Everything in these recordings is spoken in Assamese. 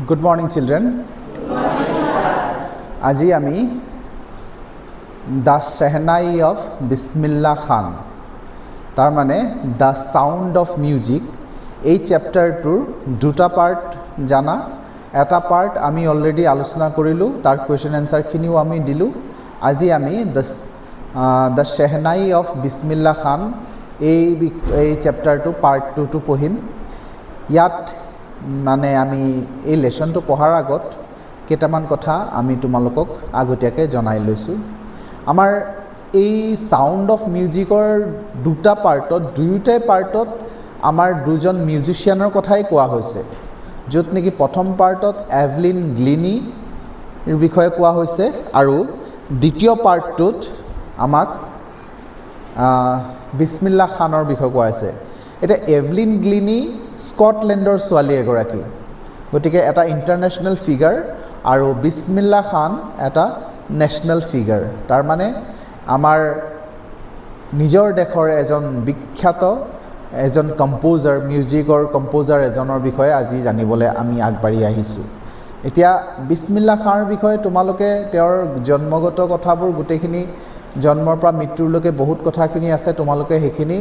Good morning, children. আজি আমি দ্য শেহনাই অফ বিসমিল্লাহ খান তাৰ মানে দ্য সাউন্ড অফ মিউজিক এই চেপ্টাৰটোৰ দুটা পাৰ্ট জানা এটা পাৰ্ট আমি অলৰেডি আলোচনা কৰিলোঁ তাৰ কুৱেশ্যন এনসাৰখিনিও আমি দিলোঁ আজি আমি দ্য শেহনাই অফ বিসমিল্লাহ খান এই চেপ্টাৰটো পাৰ্ট 2টো পঢ়িম ইয়াত মানে আমি এই লেসনটো পঢ়াৰ আগত কেইটামান কথা আমি তোমালোকক আগতীয়াকৈ জনাই লৈছোঁ আমাৰ এই সাউন্ড অফ মিউজিকৰ দুটা পাৰ্টত দুয়োটাই পাৰ্টত আমাৰ দুজন মিউজিচিয়ানৰ কথাই কোৱা হৈছে য'ত নেকি প্ৰথম পাৰ্টত এভলিন গ্লিনিৰ বিষয়ে কোৱা হৈছে আৰু দ্বিতীয় পাৰ্টটোত আমাক বিসমিল্লাহ খানৰ বিষয়ে কোৱা হৈছে এতিয়া এভলিন গ্লিনি স্কটলেণ্ডৰ ছোৱালী এগৰাকী গতিকে এটা ইণ্টাৰনেশ্যনেল ফিগাৰ আৰু বিসমিল্লাহ খান এটা নেশ্যনেল ফিগাৰ তাৰ মানে আমাৰ নিজৰ দেশৰ এজন বিখ্যাত এজন কম্পোজাৰ মিউজিকৰ কম্পোজাৰ এজনৰ বিষয়ে আজি জানিবলৈ আমি আগবাঢ়ি আহিছোঁ এতিয়া বিসমিল্লাহ খানৰ বিষয়ে তোমালোকে তেওঁৰ জন্মগত কথাবোৰ গোটেইখিনি জন্মৰ পৰা মৃত্যুলৈকে বহুত কথাখিনি আছে তোমালোকে সেইখিনি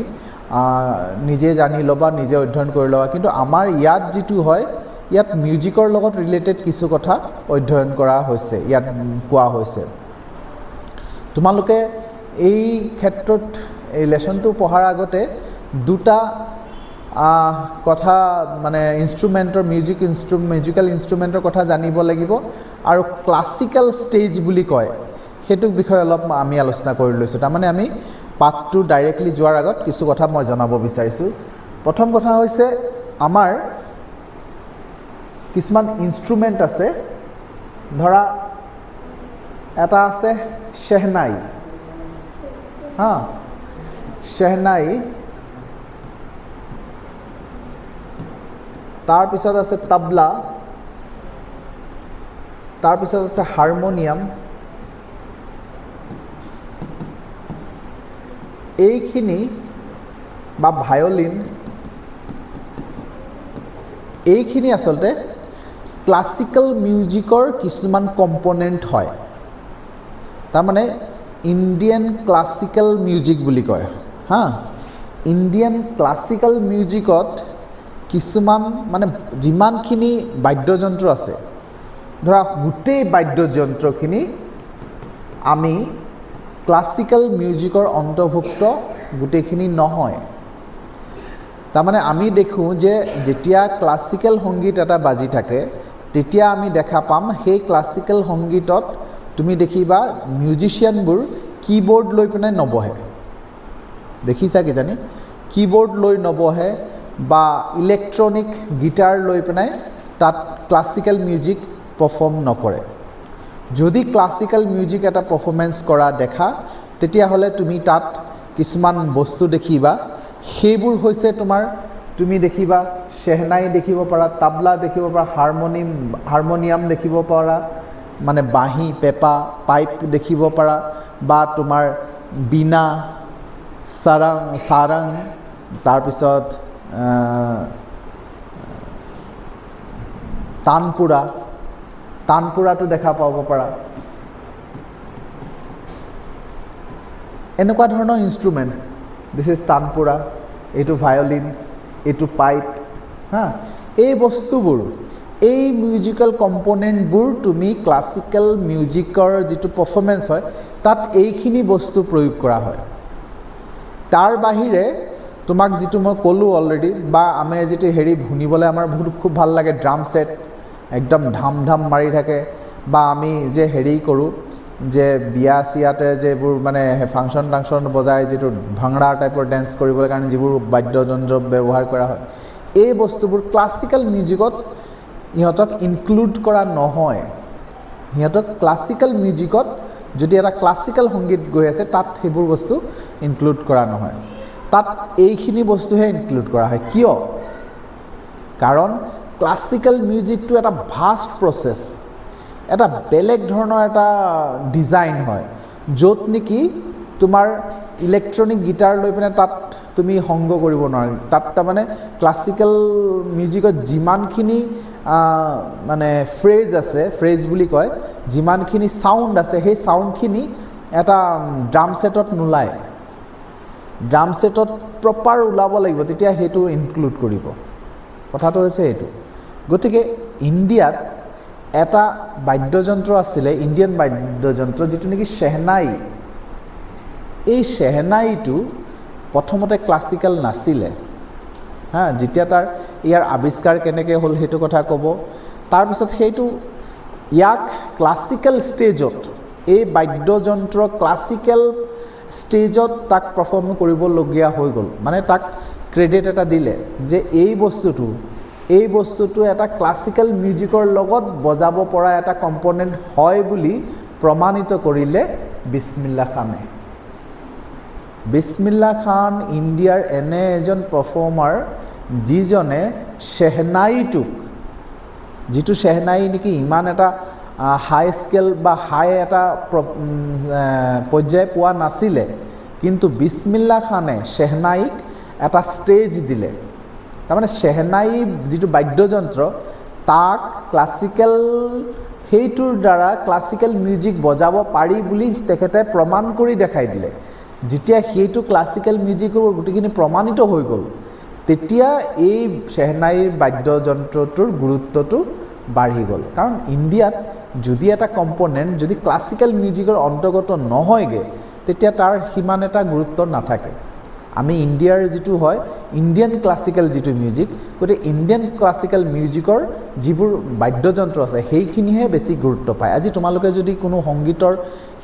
নিজে জানি ল'বা নিজে অধ্যয়ন কৰি ল'বা কিন্তু আমাৰ ইয়াত যিটো হয় ইয়াত মিউজিকৰ লগত ৰিলেটেড কিছু কথা অধ্যয়ন কৰা হৈছে ইয়াত কোৱা হৈছে তোমালোকে এই ক্ষেত্ৰত এই লেসনটো পঢ়াৰ আগতে দুটা কথা মানে ইনষ্ট্ৰুমেণ্টৰ মিউজিকেল ইনষ্ট্ৰুমেণ্টৰ কথা জানিব লাগিব আৰু ক্লাছিকেল ষ্টেজ বুলি কয় সেইটোৰ বিষয়ে অলপ আমি আলোচনা কৰি লৈছোঁ তাৰমানে আমি পাঠটো ডাইৰেক্টলি যোৱাৰ আগত কিছু কথা মই জনাব বিচাৰিছোঁ প্ৰথম কথা হৈছে আমাৰ কিছুমান ইনষ্ট্ৰুমেণ্ট আছে ধৰা এটা আছে শেহনাই শেহনাই তাৰপিছত আছে তবলা তাৰপিছত আছে হাৰমনিয়াম এইখিনি বা ভায়লিন এইখিনি আচলতে ক্লাছিকেল মিউজিকৰ কিছুমান কম্পনেণ্ট হয় তাৰমানে ইণ্ডিয়ান ক্লাছিকেল মিউজিক বুলি কয় ইণ্ডিয়ান ক্লাছিকেল মিউজিকত কিছুমান মানে যিমানখিনি বাদ্যযন্ত্ৰ আছে ধৰা গোটেই বাদ্যযন্ত্ৰখিনি আমি ক্লাছিকেল মিউজিকৰ অন্তৰ্ভুক্ত গোটেইখিনি নহয় তাৰমানে আমি দেখোঁ যে যেতিয়া ক্লাছিকেল সংগীত এটা বাজি থাকে তেতিয়া আমি দেখা পাম সেই ক্লাছিকেল সংগীতত তুমি দেখিবা মিউজিচিয়ানবোৰ কীবৰ্ড লৈ পিনে নবহে দেখিছা কিজানি কীবৰ্ড লৈ নবহে বা ইলেক্ট্ৰনিক গিটাৰ লৈ পিনে তাত ক্লাছিকেল মিউজিক পাৰফৰ্ম নকৰে যদি ক্লাছিকেল মিউজিক এটা পাৰফৰ্মেঞ্চ কৰা দেখা তেতিয়াহ'লে তুমি তাত কিছুমান বস্তু দেখিবা সেইবোৰ হৈছে তোমাৰ তুমি দেখিবা শেহনাই দেখিব পাৰা তবলা দেখিব পাৰা হাৰমনিয়াম দেখিব পাৰা মানে বাঁহী পেঁপা পাইপ দেখিব পাৰা বা তোমাৰ বীণা সাৰং তাৰপিছত তানপুৰাটো দেখা পাব পাৰা এনেকুৱা ধৰণৰ ইনষ্ট্ৰুমেণ্ট দিছ ইজ তানপুৰা এইটো ভায়লিন এইটো পাইপ এই বস্তুবোৰ এই মিউজিকেল কম্পনেণ্টবোৰ তুমি ক্লাছিকেল মিউজিকৰ যিটো পাৰফৰ্মেঞ্চ হয় তাত এইখিনি বস্তু প্ৰয়োগ কৰা হয় তাৰ বাহিৰে তোমাক যিটো মই ক'লোঁ অলৰেডি বা আমি যিটো শুনিবলৈ আমাৰ খুব ভাল লাগে ড্ৰাম ছেট একদম ধাম মাৰি থাকে বা আমি যে কৰোঁ যে বিয়া চিয়াতে যেবোৰ মানে ফাংচন বজাই যিটো ভাংৰা টাইপৰ ডেন্স কৰিবলৈ কাৰণে যিবোৰ বাদ্যযন্ত্ৰ ব্যৱহাৰ কৰা হয় এই বস্তুবোৰ ক্লাছিকেল মিউজিকত ইহঁতক ইনক্লুড কৰা নহয় সিহঁতক ক্লাছিকেল মিউজিকত যদি এটা ক্লাছিকেল সংগীত গৈ আছে তাত সেইবোৰ বস্তু ইনক্লুড কৰা নহয় তাত এইখিনি বস্তুহে ইনক্লুড কৰা হয় কিয় কাৰণ ক্লাছিকেল মিউজিকটো এটা ভাষ্ট প্ৰচেছ এটা বেলেগ ধৰণৰ এটা ডিজাইন হয় য'ত নেকি তোমাৰ ইলেক্ট্ৰনিক গিটাৰ লৈ পিনে তাত তুমি সংগ কৰিব নোৱাৰি তাত তাৰমানে ক্লাছিকেল মিউজিকত যিমানখিনি মানে ফ্ৰেজ আছে, ফ্ৰেজ বুলি কয়, যিমানখিনি চাউণ্ড আছে সেই চাউণ্ডখিনি এটা ড্ৰাম ছেটত নোলায়, ড্ৰাম ছেটত প্ৰপাৰ ওলাব লাগিব, তেতিয়া সেইটো ইনক্লুড কৰিব। কথাটো হৈছে এইটো। গতিকে ইণ্ডিয়াত এটা বাদ্যযন্ত্ৰ আছিলে, ইণ্ডিয়ান বাদ্যযন্ত্ৰ, যিটো নেকি শেহনাই। এই শেহনাইটো প্ৰথমতে ক্লাছিকেল নাছিলে, যেতিয়া ইয়াৰ আৱিষ্কাৰ কেনেকৈ হ'ল সেইটো কথা ক'ব। তাৰপিছত ইয়াক ক্লাছিকেল ষ্টেজত, এই বাদ্যযন্ত্ৰ ক্লাছিকেল ষ্টেজত তাক পাৰফৰ্ম কৰিবলগীয়া হৈ গ'ল, মানে তাক ক্ৰেডিট এটা দিলে যে এই বস্তুটো এটা ক্লাছিকেল মিউজিকৰ লগত বজাব পৰা এটা কম্পনেণ্ট হয় বুলি প্ৰমাণিত কৰিলে বিছমিল্লা খানে। বিছমিল্লা খান ইণ্ডিয়াৰ এনে এজন পাৰফৰ্মাৰ যিজনে শেহনাইটোক, যিটো শেহনাই নেকি ইমান এটা হাই স্কেল বা হাই এটা পৰ্যায় পোৱা নাছিলে, কিন্তু বিছমিল্লা খানে শেহনাইক এটা ষ্টেজ দিলে। তাৰমানে শেহনাই যিটো বাদ্যযন্ত্ৰ, তাক ক্লাছিকেল, সেইটোৰ দ্বাৰা ক্লাছিকেল মিউজিক বজাব পাৰি বুলি তেখেতে প্ৰমাণ কৰি দেখাই দিলে। যেতিয়া সেইটো ক্লাছিকেল মিউজিকৰ গোটেইখিনি প্ৰমাণিত হৈ গ'ল, তেতিয়া এই শেহনাইৰ বাদ্যযন্ত্ৰটোৰ গুৰুত্বটো বাঢ়ি গ'ল। কাৰণ ইণ্ডিয়াত যদি এটা কম্পনেণ্ট যদি ক্লাছিকেল মিউজিকৰ অন্তৰ্গত নহয়গৈ, তেতিয়া তাৰ সিমান এটা গুৰুত্ব নাথাকে। আমি ইণ্ডিয়াৰ যিটো হয় ইণ্ডিয়ান ক্লাছিকেল যিটো মিউজিক, গতিকে ইণ্ডিয়ান ক্লাছিকেল মিউজিকৰ যিবোৰ বাদ্যযন্ত্ৰ আছে সেইখিনিহে বেছি গুৰুত্ব পায়। আজি তোমালোকে যদি কোনো সংগীতৰ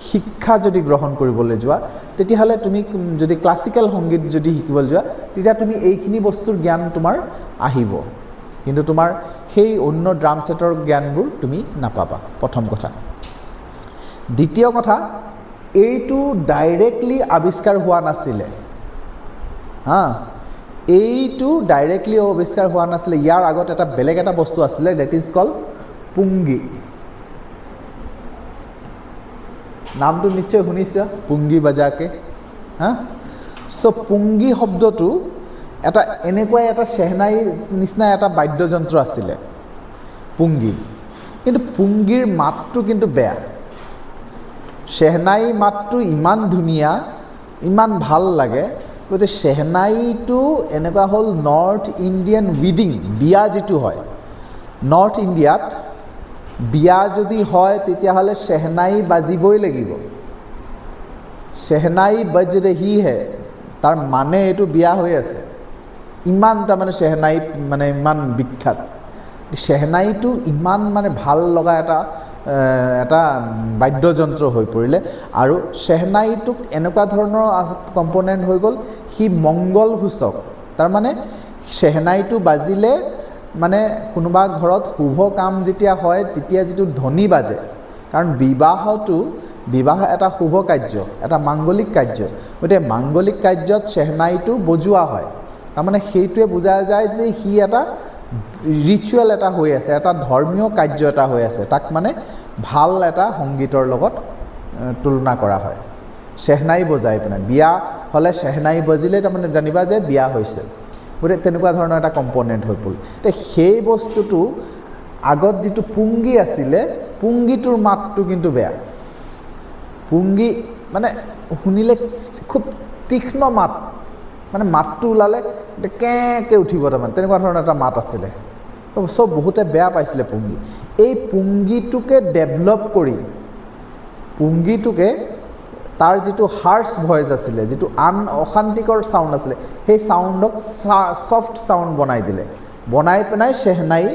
শিক্ষা যদি গ্ৰহণ কৰিবলৈ যোৱা, তেতিয়াহ'লে তুমি যদি ক্লাছিকেল সংগীত যদি শিকিবলৈ যোৱা, তেতিয়া তুমি এইখিনি বস্তুৰ জ্ঞান তোমাৰ আহিব, কিন্তু তোমাৰ সেই অন্য ড্ৰাম ছেটৰ জ্ঞানবোৰ তুমি নাপাবা, প্ৰথম কথা। দ্বিতীয় কথা, এইটো ডাইৰেক্টলি আৱিষ্কাৰ হোৱা নাছিলে, এইটো ডাইৰেক্টলি আৱিষ্কাৰ হোৱা নাছিলে। ইয়াৰ আগত এটা বেলেগ এটা বস্তু আছিলে, ডেট ইজ কল পুংগী। নামটো নিশ্চয় শুনিছা, পুংগী বাজাকে। চ' পুংগী শব্দটো এটা এনেকুৱাই এটা শেহনাই নিচিনা এটা বাদ্যযন্ত্ৰ আছিলে পুংগী, কিন্তু পুংগীৰ মাতটো কিন্তু বেয়া। শেহনাই মাতটো ইমান ধুনীয়া, ইমান ভাল লাগে, গতিকে শেহনাইটো এনেকুৱা হ'ল নৰ্থ ইণ্ডিয়ান ৱেডিং, বিয়া যিটো হয় নৰ্থ ইণ্ডিয়াত, বিয়া যদি হয় তেতিয়াহ'লে শেহনাই বাজিবই লাগিব। শেহনাই বজ ৰহি হে, তাৰ মানে এইটো বিয়া হৈ আছে, ইমান তাৰমানে শেহনাই মানে ইমান বিখ্যাত। শেহনাইটো ইমান মানে ভাল লগা এটা বাদ্যযন্ত্ৰ হৈ পৰিলে। আৰু শেহনাইটোক এনেকুৱা ধৰণৰ কম্পনেণ্ট হৈ গ'ল, সি মংগল সূচক। তাৰমানে শেহনাইটো বাজিলে মানে কোনোবা ঘৰত শুভ কাম যেতিয়া হয় তেতিয়া যিটো ধ্বনি বাজে, কাৰণ বিবাহ এটা শুভ কাৰ্য, এটা মাংগলিক কাৰ্য, গতিকে মাংগলিক কাৰ্যত শেহনাইটো বজোৱা হয়। তাৰমানে সেইটোৱে বুজা যায় যে সি এটা ৰিচুৱেল এটা হৈ আছে, এটা ধৰ্মীয় কাৰ্য এটা হৈ আছে, তাক মানে ভাল এটা সংগীতৰ লগত তুলনা কৰা হয়। শেহনাই বজাই পিনে বিয়া হ'লে শেহনাই বজিলে তাৰমানে জানিবা যে বিয়া হৈছে, গতিকে তেনেকুৱা ধৰণৰ এটা কম্পনেণ্ট হৈ পৰিল। সেই বস্তুটো আগত যিটো পুংগী আছিলে, পুংগীটোৰ মাতটো কিন্তু বেয়া। পুংগী মানে শুনিলে খুব তীক্ষ্ণ মাত, মানে মাতটো ওলালে কেঁকৈ উঠিব, তাৰমানে তেনেকুৱা ধৰণৰ এটা মাত আছিলে। চব বহুতে বেয়া পাইছিলে পুংগী। এই পুংগীটোকে ডেভেলপ কৰি, পুংগীটোকে তাৰ যিটো হাৰ্ছ ভইচ আছিলে, যিটো অশান্তিকৰ চাউণ্ড আছিলে, সেই চাউণ্ডক ছফ্ট চাউণ্ড বনাই দিলে, বনাই পেলাই শেহনাই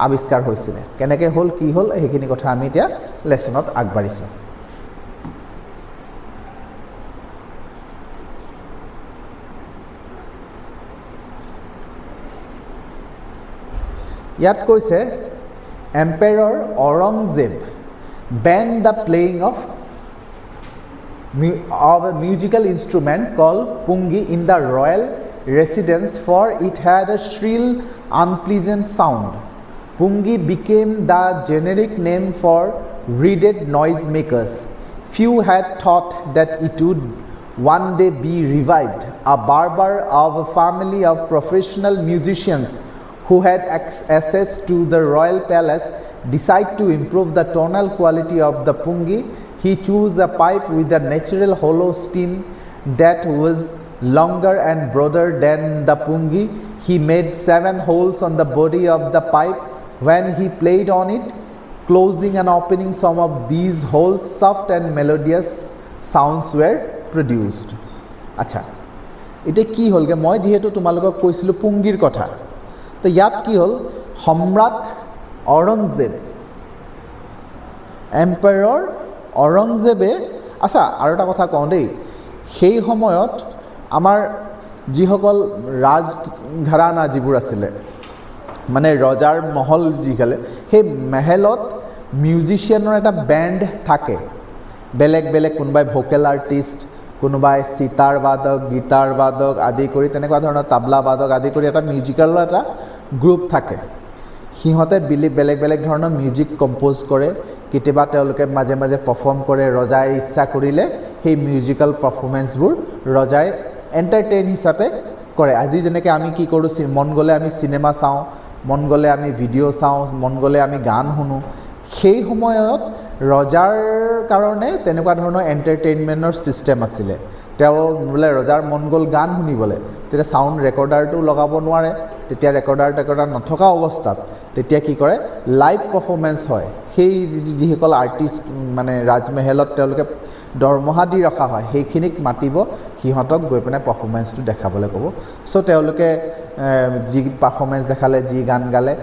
আৱিষ্কাৰ হৈছিলে। কেনেকৈ হ'ল, কি হ'ল, সেইখিনি কথা আমি এতিয়া লেচনত আগবাঢ়িছোঁ। ইয়াত কৈছে এম্পেৰৰ Aurangzeb banned the playing of a musical instrument called pungi in the royal residence, for it had a shrill, unpleasant sound. Pungi became the generic name for reeded noisemakers. Few had thought that it would one day be revived. A barber of a family of professional musicians who had access to the royal palace, decide to improve the tonal quality of the pungi. He chose a pipe with a natural hollow stem that was longer and broader than the pungi. He made 7 holes on the body of the pipe. When he played on it, closing and opening some of these holes, soft and melodious sounds were produced. আচ্ছা, এটা কি হ'লগে? মই যেহেতু তোমালোকক কৈছিলোঁ পুংগীৰ কথা, তো ইয়াত কি হ'ল, সম্ৰাট ঔৰংজেব, এম্পায়াৰ ঔৰংজেবে, আচ্ছা আৰু এটা কথা কওঁ দেই, সেই সময়ত আমাৰ যিসকল ৰাজঘৰানা যিবোৰ আছিলে, মানে ৰজাৰ মহল যিসকলে, সেই মেহেলত মিউজিচিয়ানৰ এটা বেণ্ড থাকে, বেলেগ বেলেগ, কোনোবাই ভোকেল আৰ্টিষ্ট, কোনোবাই চিতাৰ বাদক, গীটাৰ বাদক আদি কৰি তেনেকুৱা ধৰণৰ তাবলা বাদক আদি কৰি এটা মিউজিকেল এটা গ্ৰুপ থাকে। সিহঁতে বেলেগ বেলেগ ধৰণৰ মিউজিক কম্প'জ কৰে, কেতিয়াবা তেওঁলোকে মাজে মাজে পাৰফৰ্ম কৰে। ৰজাই ইচ্ছা কৰিলে সেই মিউজিকেল পাৰফৰ্মেঞ্চবোৰ ৰজাই এণ্টাৰটেইন হিচাপে কৰে। আজি যেনেকৈ আমি কি কৰোঁ, মন গ'লে আমি চিনেমা চাওঁ, মন গ'লে আমি ভিডিঅ' চাওঁ, মন গ'লে আমি গান শুনো। সেই সময়ত ৰজাৰ কাৰণে তেনেকুৱা ধৰণৰ এণ্টাৰটেইনমেণ্টৰ ছিষ্টেম আছিলে। তেওঁ বোলে ৰজাৰ মন গ'ল গান শুনিবলৈ, তেতিয়া চাউণ্ড ৰেকৰ্ডাৰটো লগাব নোৱাৰে, তেতিয়া ৰেকৰ্ডাৰ নথকা অৱস্থাত তেতিয়া কি কৰে, লাইভ পাৰফৰ্মেঞ্চ হয়। সেই যিসকল আৰ্টিষ্ট মানে ৰাজমহলত তেওঁলোকে দৰমহা দি ৰখা হয়, সেইখিনিক মাতিব, সিহঁতক গৈ পেলাই পাৰফৰ্মেঞ্চটো দেখাবলৈ ক'ব। চ' তেওঁলোকে যি পাৰফৰ্মেঞ্চ দেখালে, যি গান গালে,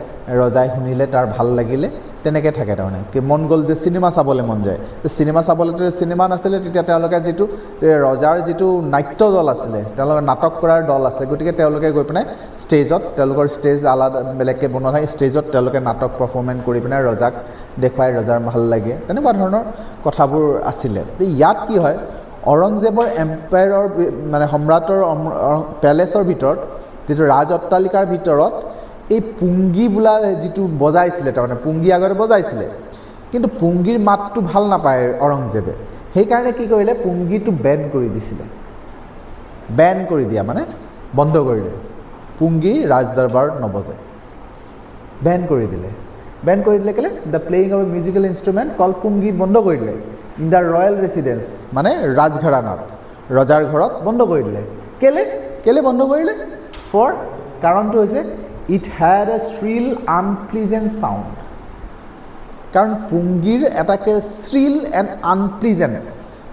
ৰজাই শুনিলে, তাৰ ভাল লাগিলে, তেনেকৈ থাকে। তাৰমানে কি মন গ'ল যে চিনেমা চাবলৈ মন যায়, চিনেমা চাবলৈতো চিনেমা নাছিলে, তেতিয়া তেওঁলোকে যিটো ৰজাৰ যিটো নাট্য দল আছিলে, তেওঁলোকৰ নাটক কৰাৰ দল আছে, গতিকে তেওঁলোকে গৈ পিনে ষ্টেজত, তেওঁলোকৰ ষ্টেজ আলাদা বেলেগকৈ বনোৱা হয়, ষ্টেজত তেওঁলোকে নাটক পাৰফৰ্মেঞ্চ কৰি পিনে ৰজাক দেখুৱাই, ৰজাৰ ভাল লাগে, তেনেকুৱা ধৰণৰ কথাবোৰ আছিলে। ইয়াত কি হয়, ঔৰংজেবৰ এম্পায়াৰৰ মানে সম্ৰাটৰ পেলেচৰ ভিতৰত, যিটো ৰাজ অট্টালিকাৰ ভিতৰত এই পুংগী বোলা যিটো বজাইছিলে, তাৰমানে পুংগী আগতে বজাইছিলে, কিন্তু পুংগীৰ মাতটো ভাল নাপায় ঔৰংজেবে। সেইকাৰণে কি কৰিলে, পুংগীটো বেন কৰি দিছিলে। বেন কৰি দিয়া মানে বন্ধ কৰিলে, পুংগী ৰাজদৰবাৰত নবজায়, বেন কৰি দিলে। বেন কৰি দিলে কেলে, the playing of a musical instrument call pungi বন্ধ কৰি দিলে ইন দ্য ৰয়েল ৰেচিডেঞ্চ, মানে ৰাজঘৰানাত, ৰজাৰ ঘৰত বন্ধ কৰি দিলে। কেলে বন্ধ কৰিলে? কাৰণটো হৈছে ইট হ্যাড এ শ্ৰিল আনপ্লিজেণ্ট চাউণ্ড। কাৰণ পুংগীৰ এটাকে শ্ৰিল এণ্ড আনপ্লিজেণ্ট,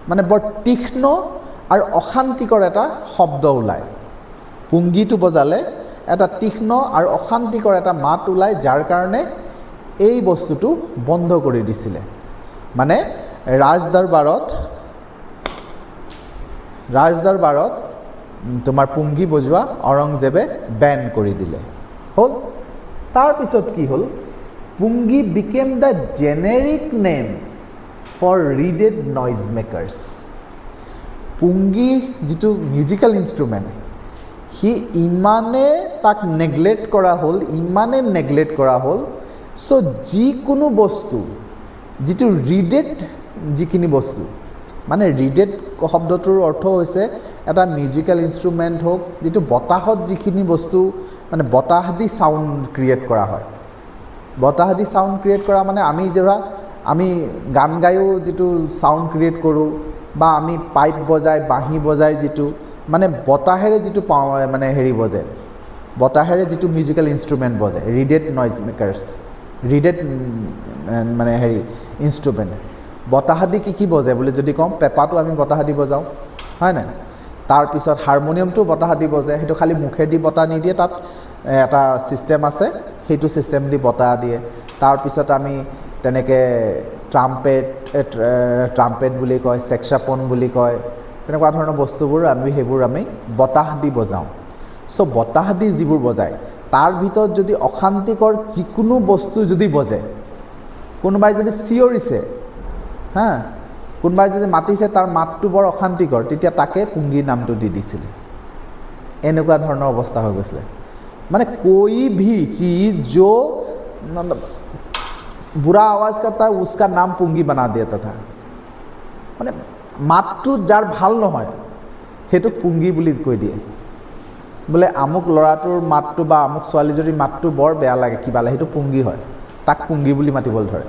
মানে বৰ তীক্ষ্ণ আৰু অশান্তিকৰ এটা শব্দ ওলায়। পুংগীটো বজালে এটা তীক্ষ্ণ আৰু অশান্তিকৰ এটা মাত ওলায়, যাৰ কাৰণে এই বস্তুটো বন্ধ কৰি দিছিলে। মানে ৰাজদৰবাৰত তোমাৰ পুংগী বজোৱা ঔৰংজেবে বেন কৰি দিলে। হ'ল। তাৰপিছত কি হ'ল, pungi became the generic name for reeded noise makers. Pungi যিটো মিউজিকেল ইনষ্ট্ৰুমেণ্ট, সি ইমানে তাক নেগলেক্ট কৰা হ'ল, চ' যিকোনো বস্তু, যিটো ৰিডেড যিখিনি বস্তু, মানে ৰিডেড শব্দটোৰ অৰ্থ হৈছে এটা মিউজিকেল ইনষ্ট্ৰুমেণ্ট হওক, যিটো বতাহত যিখিনি বস্তু, মানে বতাহ দি চাউণ্ড ক্ৰিয়েট কৰা হয়। বতাহ দি চাউণ্ড ক্ৰিয়েট কৰা মানে আমি গান গায়ো যিটো চাউণ্ড ক্ৰিয়েট কৰোঁ, বা আমি পাইপ বজাই, বাঁহী বজাই যিটো মানে বতাহেৰে যিটো মানে বজে, বতাহেৰে যিটো মিউজিকেল ইনষ্ট্ৰুমেণ্ট বজে, ৰিডেড নইজ মেকাৰ্ছ, ৰিডেড মানে ইনষ্ট্ৰুমেণ্ট। বতাহ দি কি বজে বুলি যদি কওঁ, পেঁপাটো আমি বতাহ দি বজাওঁ, হয় নাই? তাৰপিছত হাৰমনিয়ামটো বতাহ দি বজে, সেইটো খালি মুখেদি বতাহ নিদিয়ে, তাত এটা ছিষ্টেম আছে, সেইটো ছিষ্টেম দি বতাহ দিয়ে। তাৰপিছত আমি তেনেকৈ ট্ৰাম্পেট বুলি কয়, ছেক্সাফোন বুলি কয়, তেনেকুৱা ধৰণৰ বস্তুবোৰ সেইবোৰ আমি বতাহ দি বজাওঁ। চ' বতাহ দি যিবোৰ বজায়, তাৰ ভিতৰত যদি অশান্তিকৰ যিকোনো বস্তু যদি বজে, কোনোবাই যদি চিঞৰিছে, কোনোবাই যদি মাতিছে, তাৰ মাতটো বৰ অশান্তিকৰ, তেতিয়া তাকে পুংগী নামটো দি দিছিলে। এনেকুৱা ধৰণৰ অৱস্থা হৈ গৈছিলে। মানে कोई भी चीज़ जो बुरा आवाज़ करता है उसका नाम पुंगी बना देता था। মানে মাতটো যাৰ ভাল নহয় সেইটোক পুংগী বুলি কৈ দিয়ে। বোলে আমুক ল'ৰাটোৰ মাতটো বা আমুক ছোৱালীজনীৰ মাতটো বৰ বেয়া লাগে কিবা লাগে, সেইটো পুংগী হয়, তাক পুংগী বুলি মাতিবলৈ ধৰে।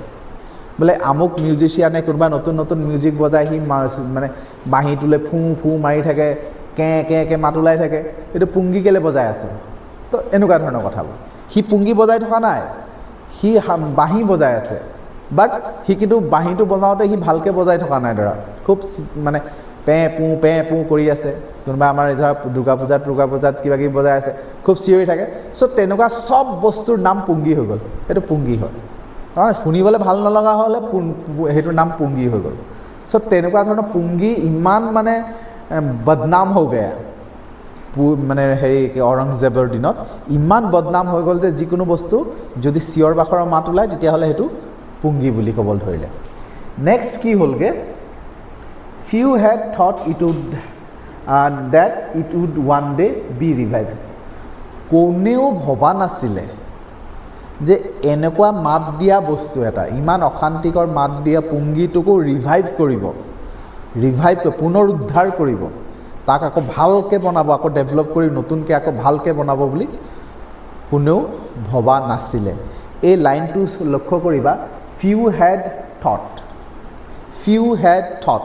বোলে আমুক মিউজিচিয়ানে কোনোবা নতুন নতুন মিউজিক বজাই সি মানে বাঁহীটোলৈ ফু মাৰি থাকে, কেঁ মাত ওলাই থাকে, এইটো পুংগী কেলৈ বজাই আছে? তো এনেকুৱা ধৰণৰ কথাবোৰ। সি পুংগী বজাই থকা নাই, সি বাঁহী বজাই আছে, বাট সি কিন্তু বাঁহীটো বজাওঁতে সি ভালকৈ বজাই থকা নাই, ধৰা খুব মানে পেঁ পু কৰি আছে। কোনোবা আমাৰ ধৰা দুৰ্গা পূজাত কিবা কিবি বজাই আছে, খুব চিঞৰি থাকে। চ' তেনেকুৱা চব বস্তুৰ নাম পুংগী হৈ গ'ল, সেইটো পুংগী হয়। তাৰমানে শুনিবলৈ ভাল নলগা হ'লে সেইটোৰ নাম পুংগী হৈ গ'ল। চ' তেনেকুৱা ধৰণৰ পুংগী ইমান মানে বদনাম হৈ গয়া, মানে হেৰি ঔৰংজেবৰ দিনত ইমান বদনাম হৈ গ'ল যে যিকোনো বস্তু যদি চিঞৰ বাখৰৰ মাত ওলায় তেতিয়াহ'লে সেইটো পুংগী বুলি ক'বলৈ ধৰিলে। নেক্সট কি হ'লগৈ, few had thought that it would one day be revived. কোনেও ভবা নাছিলে যে এনেকুৱা মাত দিয়া বস্তু এটা, ইমান অশান্তিকৰ মাত দিয়া পুংগীটোকো ৰিভাইভ কৰিব, পুনৰুদ্ধাৰ কৰিব, তাক আকৌ ভালকৈ বনাব, আকৌ ডেভেলপ কৰি নতুনকৈ আকৌ ভালকৈ বনাব বুলি কোনেও ভবা নাছিলে। এই লাইনটো লক্ষ্য কৰিবা, few had thought,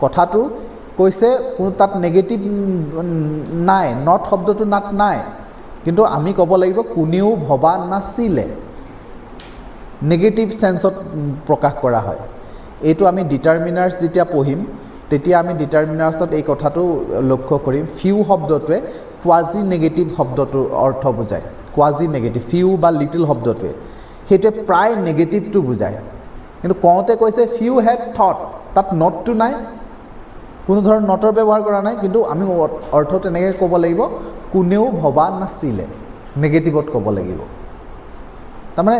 কথাটো কৈছে কোনো তাত নেগেটিভ নাই, নট শব্দটো নাই, কিন্তু আমি ক'ব লাগিব কোনেও ভবা নাছিলে, নেগেটিভ চেন্সত প্ৰকাশ কৰা হয়। এইটো আমি ডিটাৰমিনাৰ্ছ যেতিয়া পঢ়িম তেতিয়া আমি ডিটাৰমিনাৰ্ছত এই কথাটো লক্ষ্য কৰিম। ফিউ শব্দটোৱে কোৱাজি নেগেটিভ শব্দটোৰ অৰ্থ বুজায়, কোৱাজি নেগেটিভ, ফিউ বা লিটিল শব্দটোৱে সেইটোৱে প্ৰায় নেগেটিভটো বুজায়। কিন্তু কওঁতে কৈছে ফিউ হেড থট, তাত নটটো নাই, কোনো ধৰণৰ নটৰ ব্যৱহাৰ কৰা নাই, কিন্তু আমি অৰ্থ তেনেকৈ ক'ব লাগিব কোনেও ভবা নাছিলে, নেগেটিভত ক'ব লাগিব। তাৰমানে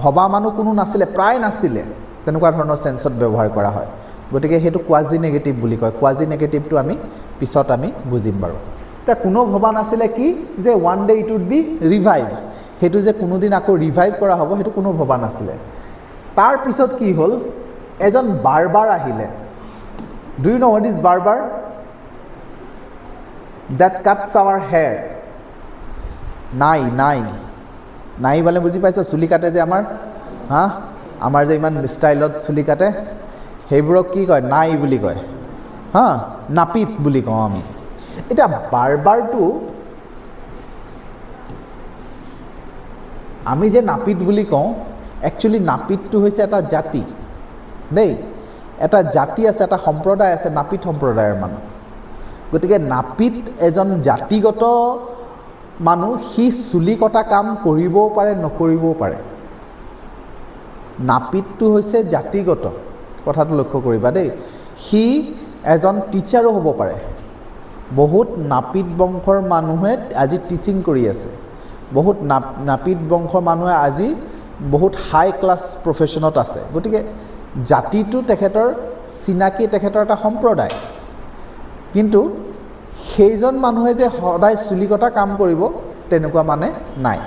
ভবা মানুহ কোনো নাছিলে, প্ৰায় নাছিলে, তেনেকুৱা ধৰণৰ চেন্সত ব্যৱহাৰ কৰা হয়। গতিকে সেইটো কোৱাজি নেগেটিভ বুলি কয়। কোৱাজি নেগেটিভটো আমি পিছত আমি বুজিম বাৰু। এতিয়া কোনো ভবা নাছিলে কি যে one day it would be revive, সেইটো যে কোনোদিন আকৌ ৰিভাইভ কৰা হ'ব সেইটো কোনো ভবা নাছিলে। তাৰ পিছত কি হ'ল, এজন বাৰ্বাৰ আহিলে। Do you know' what is barber? That cuts our hair. নাই মানে বুজি পাইছ, চুলি কাটে যে আমাৰ যে ইমান ষ্টাইলত চুলি কাটে, সেইবোৰক কি কয়? নাই বুলি কয়, নাপিত বুলি কওঁ আমি। এতিয়া বাৰ্বাৰটো আমি যে নাপিত বুলি কওঁ, একচুৱেলি নাপিতটো হৈছে এটা জাতি দেই, এটা জাতি আছে, এটা সম্প্ৰদায় আছে, নাপিত সম্প্ৰদায়ৰ মানুহ। গতিকে নাপিত এজন জাতিগত মানুহ, সি চুলি কটা কাম কৰিবও পাৰে নকৰিবও পাৰে। নাপিতটো হৈছে জাতিগত, কথাটো লক্ষ্য কৰিবা দেই। সি এজন টিচাৰো হ'ব পাৰে। বহুত নাপিত বংশৰ মানুহে আজি টিচিং কৰি আছে, বহুত নাপিত বংশৰ মানুহে আজি বহুত হাই ক্লাছ প্ৰফেশ্যনত আছে। গতিকে জাতিটো তেখেতৰ চিনাকি, তেখেতৰ এটা সম্প্ৰদায়। কিন্তু সেইজন মানুহে যে সদায় চুলি কটা কাম কৰিব তেনেকুৱা মানে নাই।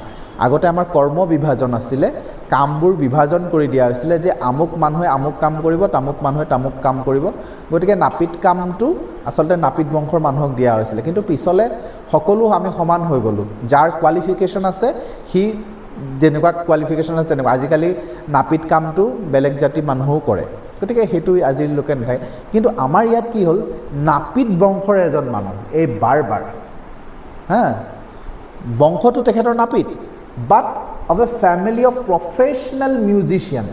আগতে আমাৰ কৰ্ম বিভাজন আছিলে, কামবোৰ বিভাজন কৰি দিয়া হৈছিলে যে আমুক মানুহে আমুক কাম কৰিব, তামুক মানুহে তামুক কাম কৰিব। গতিকে নাপিত কামটো আচলতে নাপিত বংশৰ মানুহক দিয়া হৈছিলে। কিন্তু পিছলৈ সকলো আমি সমান হৈ গ'লোঁ, যাৰ কোৱালিফিকেশ্যন আছে সি যেনেকুৱা কোৱালিফিকেশ্যন আছে তেনেকুৱা। আজিকালি নাপিত কামটো বেলেগ জাতিৰ মানুহো কৰে, গতিকে সেইটো আজিলৈকে নাথাকে। কিন্তু আমাৰ ইয়াত কি হ'ল, নাপিত বংশৰ এজন মানুহ, এই বাৰ্বাৰ, বংশটো তেখেতৰ নাপিত, but of a family of professional musician.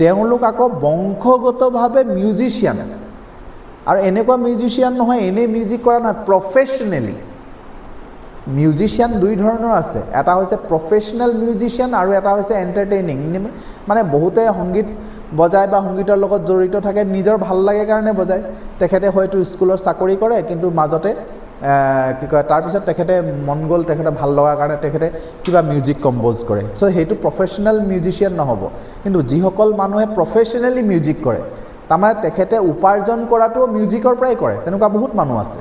তেওঁলোক আকৌ বংশগতভাৱে মিউজিচিয়ান, আৰু এনেকুৱা মিউজিচিয়ান নহয় এনেই মিউজিক কৰা নহয়, প্ৰফেশ্যনেলি। মিউজিচিয়ান দুই ধৰণৰ আছে, এটা হৈছে প্ৰফেশ্যনেল মিউজিচিয়ান আৰু এটা হৈছে এণ্টাৰটেইনিং। মানে বহুতে সংগীত বজায় বা সংগীতৰ লগত জড়িত থাকে, নিজৰ ভাল লাগে কাৰণে বজায়। তেখেতে হয়তো স্কুলত চাকৰি কৰে, কিন্তু মাজতে কি কয়, তাৰপিছত তেখেতে মন গ'ল, তেখেতে ভাল লগাৰ কাৰণে তেখেতে কিবা মিউজিক কম্প'জ কৰে। চ' সেইটো প্ৰফেশ্যনেল মিউজিচিয়ান নহ'ব। কিন্তু যিসকল মানুহে প্ৰফেশ্যনেলি মিউজিক কৰে, তাৰমানে তেখেতে উপাৰ্জন কৰাটো মিউজিকৰ পৰাই কৰে, তেনেকুৱা বহুত মানুহ আছে।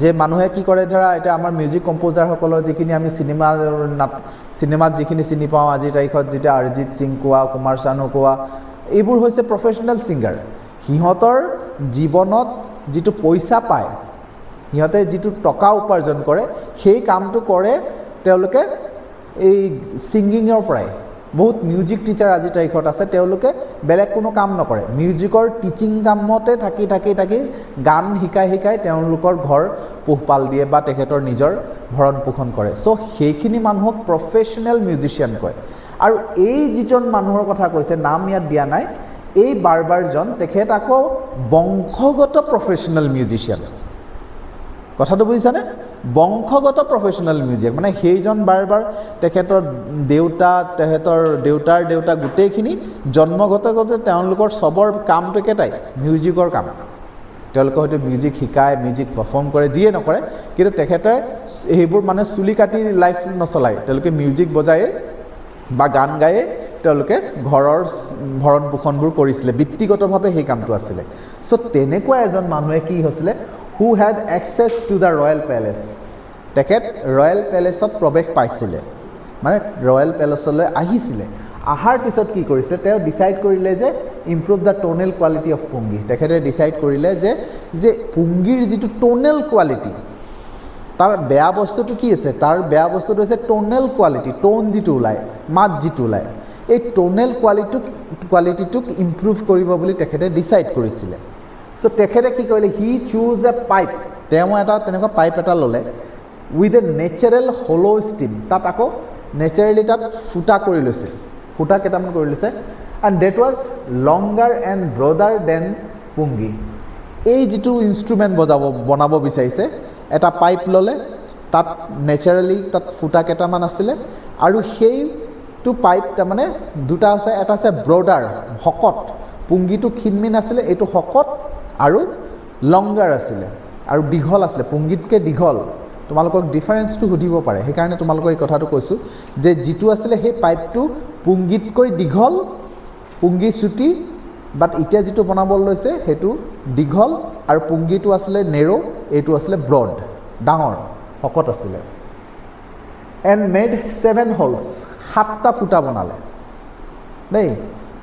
যে মানুহে কি কৰে, ধৰা এতিয়া আমাৰ মিউজিক কম্প'জাৰসকলৰ যিখিনি আমি চিনেমাত যিখিনি চিনি পাওঁ আজিৰ তাৰিখত, যেতিয়া অৰিজিত সিং কোৱা, কুমাৰ চানু কোৱা, এইবোৰ হৈছে প্ৰফেশ্যনেল ছিংগাৰ। সিহঁতৰ জীৱনত যিটো পইচা পায় সিহঁতে যিটো টকা উপাৰ্জন কৰে সেই কামটো কৰে তেওঁলোকে এই ছিংগিঙৰ পৰাই বহুত মিউজিক টিচাৰ আজি তাৰিখত আছে তেওঁলোকে বেলেগ কোনো কাম নকৰে মিউজিকৰ টিচিং কামতে থাকি গান শিকাই তেওঁলোকৰ ঘৰ পোহপাল দিয়ে বা তেখেতৰ নিজৰ ভৰণ পোষণ কৰে চ' সেইখিনি মানুহক প্ৰফেশ্যনেল মিউজিচিয়ান কয় আৰু এই যিজন মানুহৰ কথা কৈছে নাম ইয়াত দিয়া নাই এই বাৰ্বাৰজন তেখেত আকৌ বংশগত প্ৰফেশ্যনেল মিউজিচিয়ান কথাটো বুজিছানে বংশগত প্ৰফেশ্যনেল মিউজিক মানে সেইজন বাৰ্বাৰ তেখেতৰ তেখেতৰ দেউতাৰ দেউতা গোটেইখিনি জন্মগত তেওঁলোকৰ চবৰ কামটো একেটাই মিউজিকৰ কাম তেওঁলোকে হয়তো মিউজিক শিকায় মিউজিক পাৰফৰ্ম কৰে যিয়ে নকৰে কিন্তু তেখেতে সেইবোৰ মানে চুলি কাটি লাইফ নচলায় তেওঁলোকে মিউজিক বজায়ে বা গান গায়ে তেওঁলোকে ঘৰৰ ভৰণ পোষণবোৰ কৰিছিলে বৃত্তিগতভাৱে সেই কামটো আছিলে চ' তেনেকুৱা এজন মানুহে কি হৈছিলে who had access to the royal palace তেখেত ৰয়েল পেলেছত প্ৰৱেশ পাইছিলে মানে ৰয়েল পেলেছলৈ আহিছিলে আহাৰ পিছত কি কৰিছে তেওঁ ডিসাইড কৰিলে যে ইমপ্ৰুভ দ্য টোনেল কোৱালিটি অফ পুংগী তেখেতে ডিসাইড কৰিলে যে পুংগীৰ যিটো টোনেল কোৱালিটি তাৰ বেয়া বস্তুটো কি আছে তাৰ বেয়া বস্তুটো হৈছে টোনেল কোৱালিটি টোন যিটো ওলায় মাত যিটো ওলায় এই টোনেল কোৱালিটিটোক ইমপ্ৰুভ কৰিব বুলি তেখেতে ডিসাইড কৰিছিলে চ' তেখেতে কি কৰিলে হি চুজ এ পাইপ তেওঁ এটা তেনেকুৱা পাইপ এটা ল'লে উইথ এ নেচাৰেল হলো ষ্টিম তাত আকৌ নেচাৰেলি তাত ফুটা কৰি লৈছে ফুটা কেইটামান কৰি লৈছে and that was longer and broader than pungi এই যিটো ইনষ্ট্ৰুমেণ্ট বনাব বিচাৰিছে এটা পাইপ ল'লে তাত নেচাৰেলি তাত ফুটা কেইটামান আছিলে আৰু সেইটো পাইপ তাৰমানে দুটা আছে এটা আছে ব্ৰডাৰ শকত পুংগীটো ক্ষীণমিন আছিলে এইটো শকত আৰু লংগাৰ আছিলে আৰু দীঘল আছিলে পুংগীতকৈ দীঘল তোমালোকক ডিফাৰেঞ্চটো সুধিব পাৰে সেইকাৰণে তোমালোকক এই কথাটো কৈছোঁ যে যিটো আছিলে সেই পাইপটো পুংগীতকৈ দীঘল পুংগী চুটি বাট এতিয়া যিটো বনাব লৈছে সেইটো দীঘল আৰু পুংগীটো আছিলে নেৰো এইটো আছিলে ব্ৰড ডাঙৰ শকত আছিলে এণ্ড মেড 7 হোলছ 7টা ফুটা বনালে দেই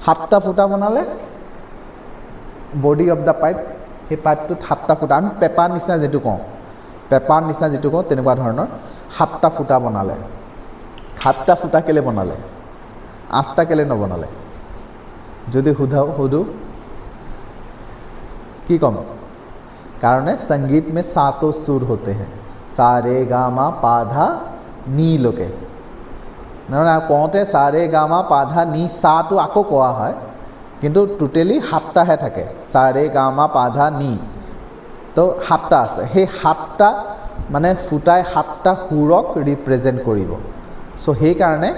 7টা ফুটা বনালে বডি অফ দ্য পাইপ সেই পাইপটোত 7টা ফুটা আমি পেপাৰ নিচিনা যিটো কওঁ তেনেকুৱা ধৰণৰ 7টা ফুটা বনালে 7টা ফুটা কেলে বনালে 8টা কেলে নবনালে যদি সুধো কি ক'ম কাৰণে সংগীত में 7 সুৰ होते हैं सा रे गा मा पा धा नी লোকে নহয় কওঁতে सा रे गा मा पा धा नी সাটো আকৌ কোৱা হয় কিন্তু টোটেলি 7টাহে থাকে सा रे गा मा पा धा नी তো 7টা আছে সেই 7টা মানে ফুটাই 7টা সুৰক ৰিপ্ৰেজেণ্ট কৰিব চ' সেইকাৰণে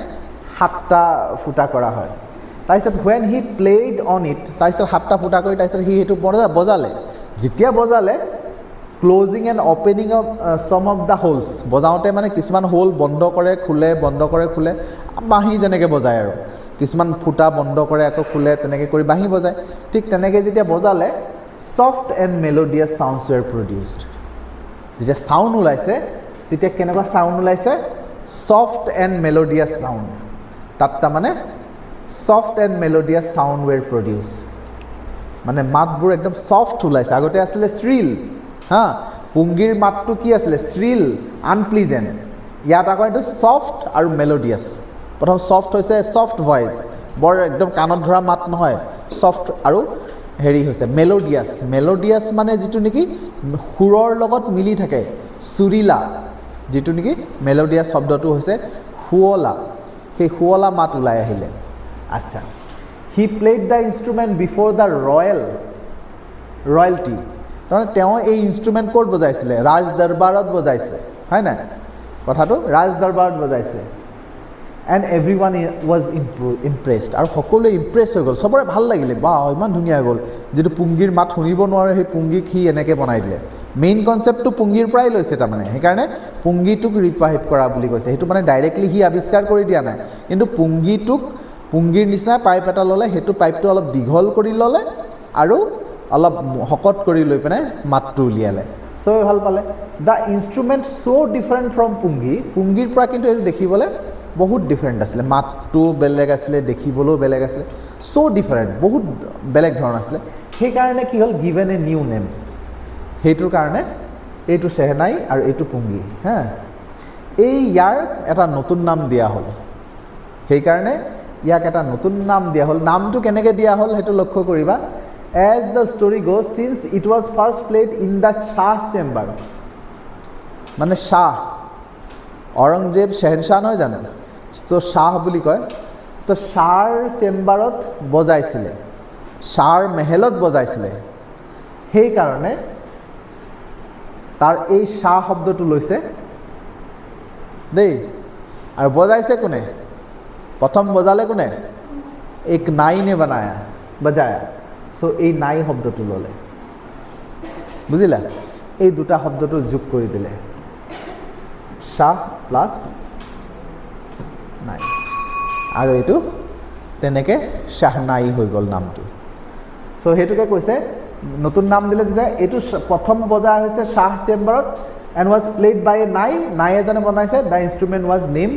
7টা ফুটা কৰা হয় তাৰপিছত when he played on it তাৰপিছত 7টা ফুটা কৰি তাৰপিছত সি সেইটো বজালে যেতিয়া বজালে ক্লোজিং এণ্ড অপেনিং অফ সম অফ দ্য হোলছ বজাওঁতে মানে কিছুমান হোল বন্ধ কৰে খোলে বাঁহী যেনেকৈ বজায় আৰু কিছুমান ফুটা বন্ধ কৰে আকৌ খোলে তেনেকৈ কৰি বাঁহী বজায় ঠিক তেনেকৈ যেতিয়া বজালে soft and melodious sounds were produced যেতিয়া সাউন্ড ওলাইছে তেতিয়া কেনেকুৱা সাউন্ড ওলাইছে soft and melodious sound তাত মানে soft and melodious sound were produced মানে মাতবোৰ একদম সফট ওলাইছে আগতে আছিলে শ্ৰিল পুংগীৰ মাতটো কি আছিলে শ্ৰিল আনপ্লিজেণ্ট ইয়াত আকৌ এইটো সফট আৰু মেলোডিয়াছ প্ৰথম সফট হৈছে সফট ভইচ বৰ একদম কাণত ধৰা মাত নহয় সফট আৰু হেৰি হৈছে মেলোডিয়াছ মানে যিটো নেকি সুৰৰ লগত মিলি থাকে সুৰিলা যিটো নেকি মেলোডিয়াছ শব্দটো হৈছে শুৱলা সেই শুৱলা মাত ওলাই আহিলে আচ্ছা he played the instrument before the royalty তাৰমানে তেওঁ এই ইনষ্ট্ৰুমেণ্ট ক'ত বজাইছিলে ৰাজ দৰবাৰত বজাইছে হয় নাই কথাটো ৰাজ দৰবাৰত বজাইছে and every one was impressed আৰু সকলোৱে ইমপ্ৰেছ হৈ গ'ল চবৰে ভাল লাগিলে বা ইমান ধুনীয়া হৈ গ'ল যিটো পুংগীৰ মাত শুনিব নোৱাৰে সেই পুংগীক সি এনেকৈ বনাই দিলে মেইন কনচেপ্টটো পুংগীৰ পৰাই লৈছে তাৰমানে সেইকাৰণে পুংগীটোক ৰিভাইভ কৰা বুলি কৈছে সেইটো মানে ডাইৰেক্টলি সি আৱিষ্কাৰ কৰি দিয়া নাই কিন্তু পুংগীৰ নিচিনা পাইপ এটা ল'লে সেইটো পাইপটো অলপ দীঘল কৰি ল'লে আৰু অলপ শকত কৰি লৈ পিনে মাতটো উলিয়ালে চবে ভাল পালে the instrument so' different from পুংগীৰ পৰা কিন্তু এইটো দেখিবলৈ বহুত ডিফাৰেণ্ট আছিলে মাতটো বেলেগ আছিলে দেখিবলৈও বেলেগ আছিলে চ' ডিফাৰেণ্ট বহুত বেলেগ ধৰণৰ আছিলে সেইকাৰণে কি হ'ল গিভেন এ নিউ নেম সেইটোৰ কাৰণে এইটো শেহনাই আৰু এইটো পুংগী হা এই ইয়াৰ এটা নতুন নাম দিয়া হ'ল সেইকাৰণে ইয়াক এটা নতুন নাম দিয়া হ'ল নামটো কেনেকৈ দিয়া হ'ল সেইটো লক্ষ্য কৰিবা as the story goes since it was first played in the Shah chamber মানে শাহ ঔৰংজেব শেহনশাহ নহয় জানো তো শাহ বুলি কয় তো শাহৰ চেম্বাৰত বজাইছিলে শাহৰ মেহেলত বজাইছিলে সেইকাৰণে তাৰ এই শাহ শব্দটো লৈছে দেই আৰু বজাইছে কোনে প্ৰথম বজালে কোনে এক নাই নে বজায়া সো এই নাই শব্দটো ল'লে বুজিলা এই দুটা শব্দটো যোগ কৰি দিলে শাহ প্লাছ নাই আৰু এইটো তেনেকৈ শাহনাই হৈ গ'ল নামটো সো সেইটোকে কৈছে নতুন নাম দিলে যেতিয়া এইটো প্ৰথম বজা হৈছে শাহ চেম্বাৰত এণ্ড ৱাজ প্লেড বাই নাই নাই এজনে বনাইছে the instrument was name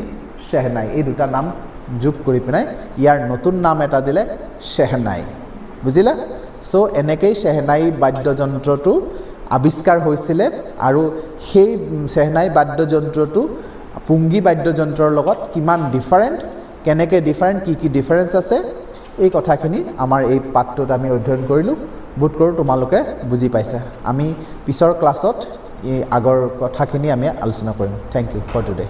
Shehnai এই দুটা নাম যোগ কৰি পিনাই ইয়াৰ নতুন নাম এটা দিলে শেহনাই বুজিলা সো এনেকেই শেহনাই বাদ্যযন্ত্ৰটো আৱিষ্কাৰ হৈছিলে আৰু সেই শেহনাই বাদ্যযন্ত্ৰটো পুংগী বাদ্যযন্ত্ৰৰ লগত কিমান ডিফাৰেণ্ট কেনেকৈ ডিফাৰেণ্ট কি ডিফাৰেঞ্চ আছে এই কথাখিনি আমাৰ এই পাঠটোত আমি অধ্যয়ন কৰিলোঁ বোধ কৰোঁ তোমালোকে বুজি পাইছা আমি পিছৰ ক্লাছত এই আগৰ কথাখিনি আমি আলোচনা কৰিম থেংক ইউ ফৰ টুডে